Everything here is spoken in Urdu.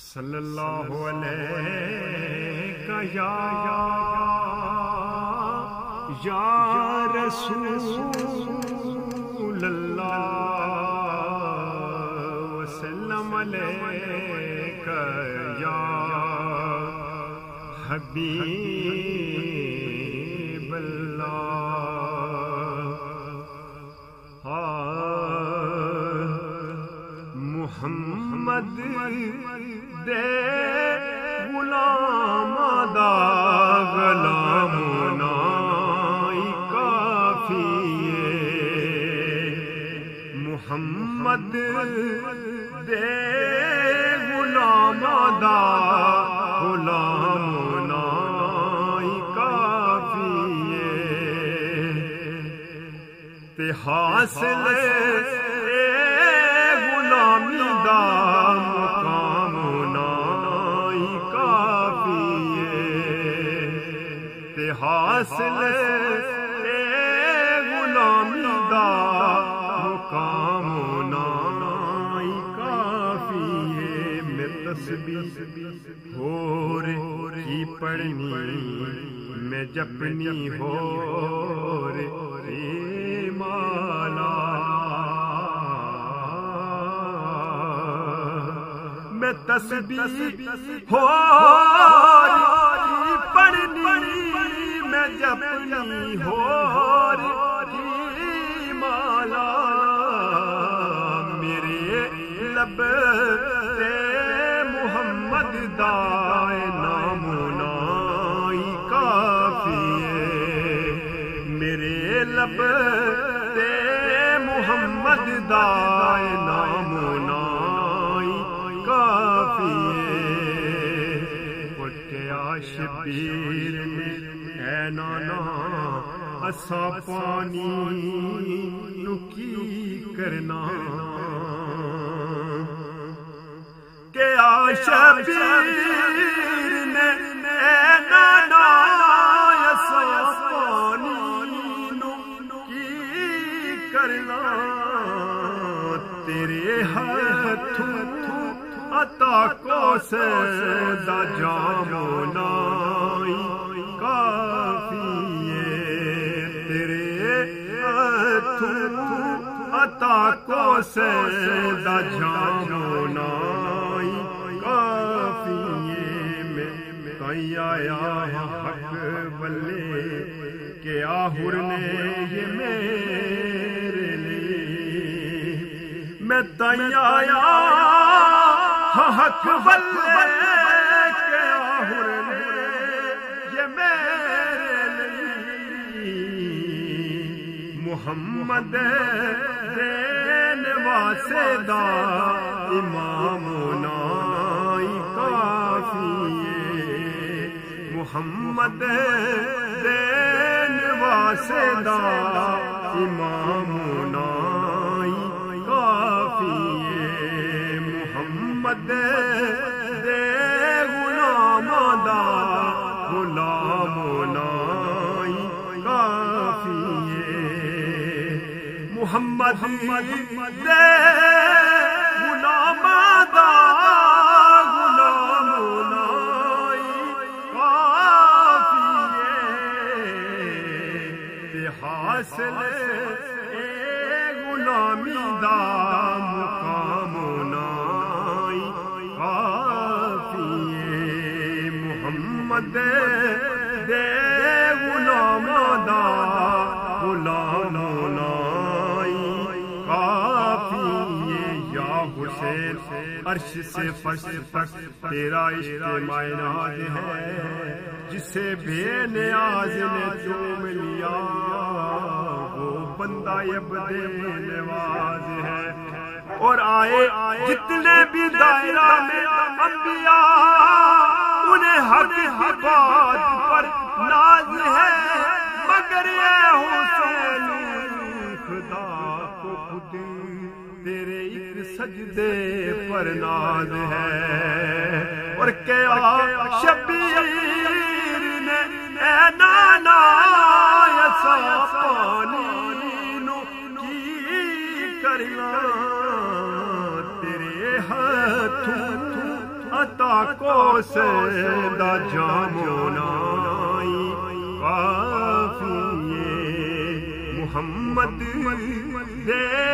صلی اللہ علیہ یا رسول اللہ وسلم علیک یا حبیب اللہ محمد دے غلام دا غلامنا کافی محمد دے غلام دا غلامنا کافی تے حاصل غلامی دا حاصل غلامی دا مقام نائی کافی ہے میں تسبیح ہور کی پڑھنی میں جپنی ہور مالا میں تسبیح ہور کی پڑھنی میں جپنی ہور کی مالا میرے لب تے محمد دا نام نائی کافی ہے میرے لب تے محمد دا نام نائی کافی ہے اٹھیا شبیر نے اے نانا اسا پانی نو کی کرنا کہ شبیر نے اے نانا اسا پانی نو کی کرنا تیرے ہاتھوں عطا کو سے دا جام نائی کافی تیرے ہاتھوں عطا کو سے دا جام نائی کافی میں کہیں آیا حق بلے کہ آہر نے یہ میرے لیے میں تہیں آیا حق بلے کہ آہر نے یہ میرے لیے محمد دین واسے دا امام نائی کافی محمد دین واسے دا امام نائی کافی محمد دے غلام دا غلام نائی کافی محمد دے غلام دا غلام نائی کافی حاصل غلامی دا مقام نائی کافی محمد دے غلام دا غلام نائی کافی یا حسین عرش سے فرش تک تیرا عشق مائناز ہے جسے بے نیاز نے چوم لیا وہ بندہ عبد نواز ہے اور آئے جتنے بھی دائرہ میں انبیاء انہیں حق کی بات پر ناز ہے مگر یہ حسین خدا کو خود تیرے ایک سجدے پر ناز ہے اور کیا شبیر نے اے نانا عطا کو سے دا جامونائی کافی محمد دے